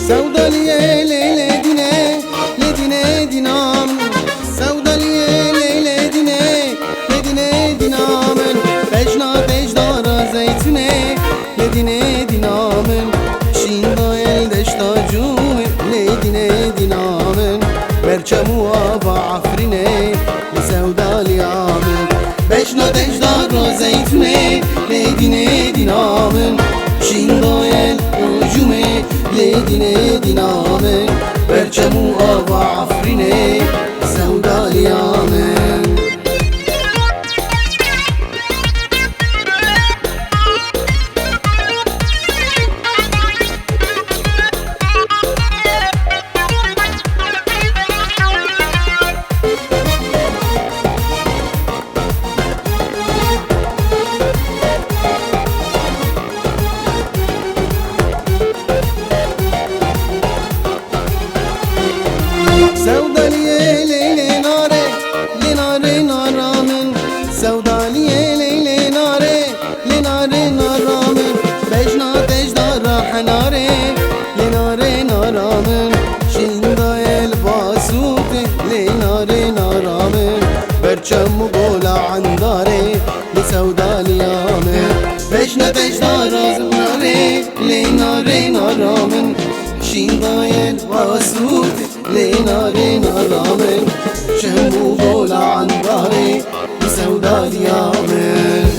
سودا ليه ليلة دينه لدينه دينام سودا ليه ليلة دينه لدينه دينامن بجنا بجدار زيتونه لدينه دينامن شیندا دشتا جوه لدينه دينامن برچمو آبا عفرینه لسودا لیامن بجنا بجدار زيتونه لدينه دينامن شیندا جوه لدينه دينامن برچمو آبا عفرینه سودا لیامن سودا ليه ليلة ناري لناري نارامن سودا ليه ليلة ناري لناري نارامن بجنا تجدار حناري لناري نارامن شیندا الباسوت لناري نارامن برچم قولا عنداري لسودا ليامن بجنا تجدار ناري لناري نارامن شیندا الباسوت لناري نارامن شمو قولا عنداري لسودا ليامن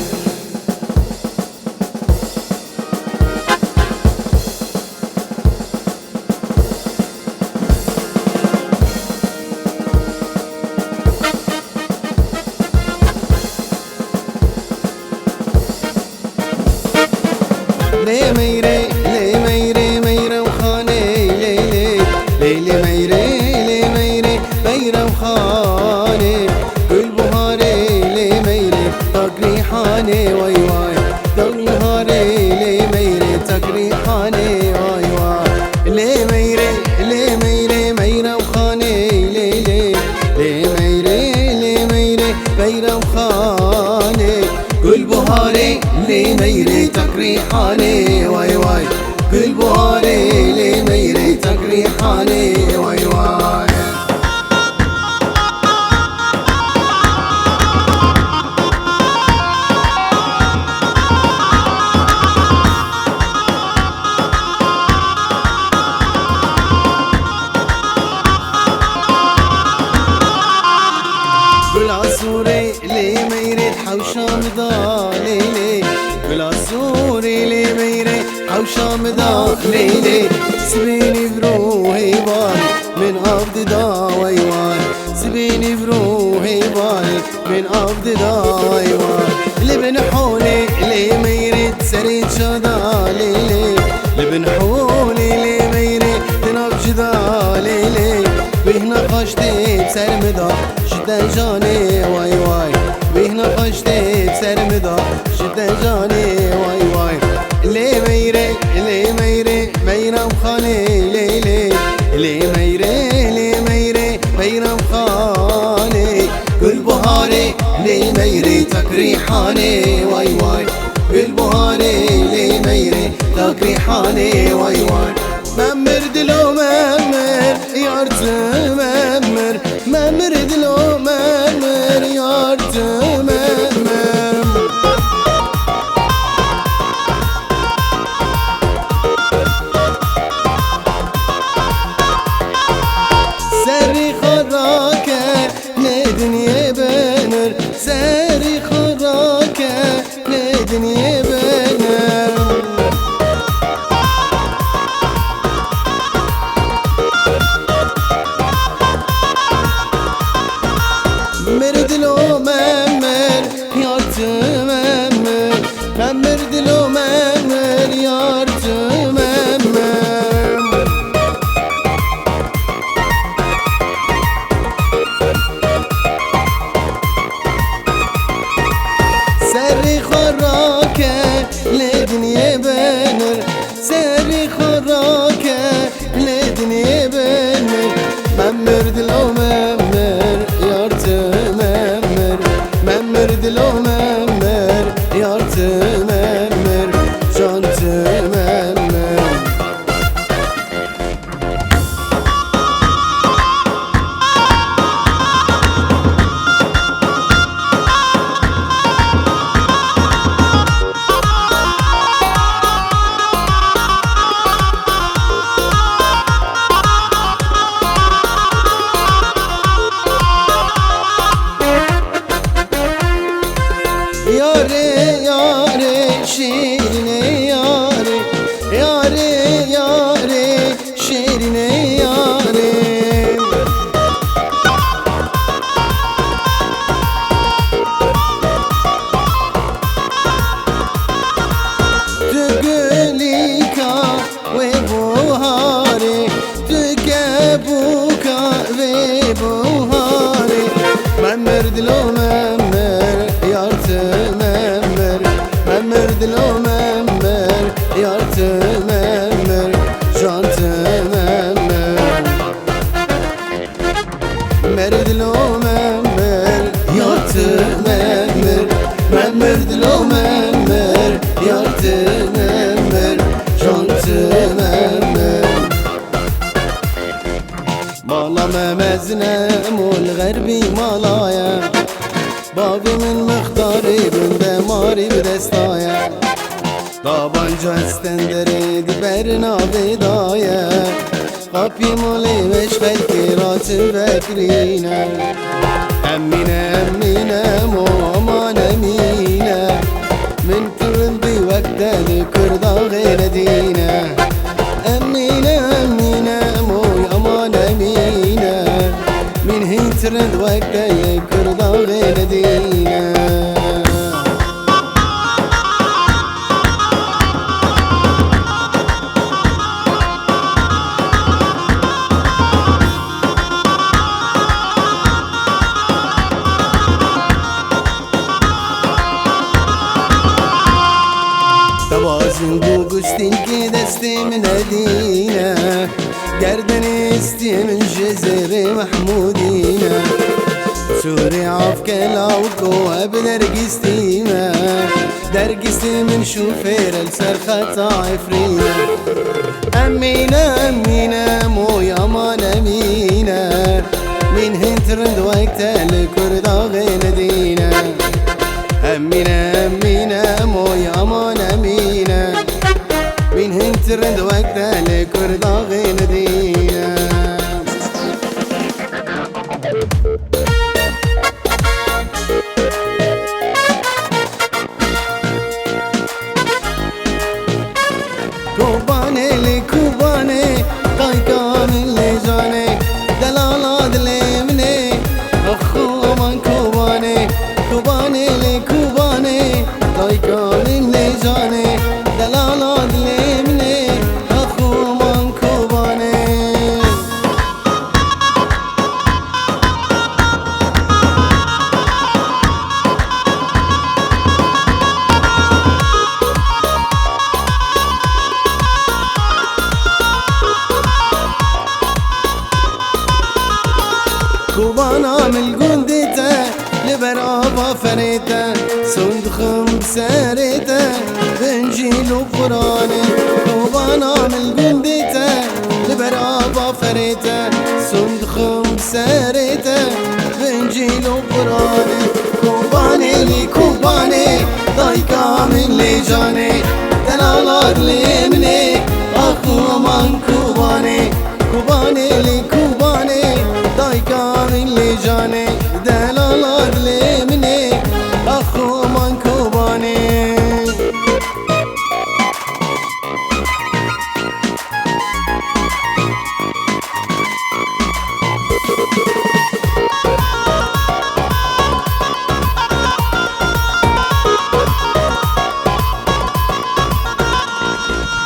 ليه ميري ليه ميري ميرة وخاني ليه ليه ليه ميري ليه ميري ميرة وخاني كل بهاري ليه ميري تقريحاني واي واي دول نهاري ليه ميري تقريحاني واي واي ليه ميري ليه ميري ميرة وخاني ليه ليه ليه ميري ليه ميري ميرة وخاني كل بهاري ليه ميري تقريحاني واي واي كل بهاري ليه ميري تقريحاني واي واي بالعصوري ليه ميري حوشام دا ليه ليه بالعصوري ليه ميري حوشام دا ليه ليه سبيني بروحي بال من عبد دا واي واي سبيني بروحي بال من عبد دا واي واي لبن حولي ليه ميري تسريد شدا ليه ليه لبن حولي ليه ميري تناب جدا ليه ليه بهنا خشتي بسرمدا شدا جاني واي واي بهنا خشتي بسرمدا شدا جاني واي واي ليه ميري ليه ميري ميرة وخاني ليه ليه ليه ميري ليه ميري ميرة وخاني كل بهاري ليه ميري تقريحاني واي واي كل بهاري ليه ميري تقريحاني واي واي ممر دلو ممر يارت ممر ممر دلو ممر يارت ممر سري خراكه لدنيا بنر سري خراكه لدنيا بنر مرد لو ممر يارت ممر ممرد لو ممر يارت ممر سري خراكه لدنيا بنر سري خراكه لدنيا بنر ممرد لو ممر يارت ممر ممرد لو ممر يارت ممر جانت ممر مزنة والغربي مالايا بابي من مختاري بندماري بدستايا طابنجا استندري دي برنا بدايا قابي مولي مشغل كيرات فاكرينا أمينا أمينا مو أمان أمينا من كردي وقتا ذكر غير دينا أمينا أمينا مو أمان أمينا من هي ترد وقتا ذكر غير دينا زنقو قستين كده استي من هدينا قردني استي من جزر محمودينا سوري عفك لاوكو بدرقستيما درقستي من شوفير السرخة عفرينا أمينا أمينا مو يامان أمينا من هنترند وقتا الكردا غير دينا أمينا أمينا مو يامان أمينا من هنترند وقتا لكردا غير دينا كوباني لكوباني طاي كامل لجاني دلالات ليمني أخو من كوباني كوباني لكوباني طاي كامل لجاني دلالات ليمني أخو من كوباني كوبانا من قندته لبرابا فريته صندخ بسارته بنجيل وقراني كوبانا من قندته لبرابا فريته صندخ بسارته بنجيل وقراني كوباني لي كوباني ضاي كامل لي جاني دلالات لي مني أخو من كوباني كوباني لي كوباني ضاي كامل لي جاني دلالات لي مني أخو من كوباني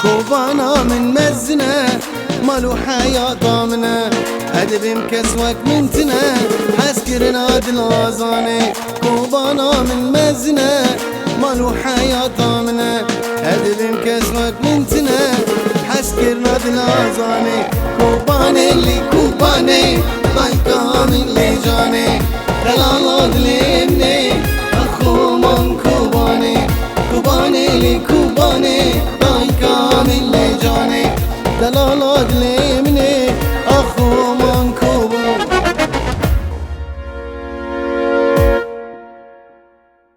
كوبانا من مزنة مالو حياة ضامنة أدب مكسوك منتنا حسكرنا دلازاني كوبانا من مزنة مالو حياة ضامنة أدب مكسوك منتنا حسكرنا دلازاني كوباني اللي كوباني ضاي كامل لي جاني دلالات لي مني أخو من كوباني كوباني اللي كوباني ضاي كامل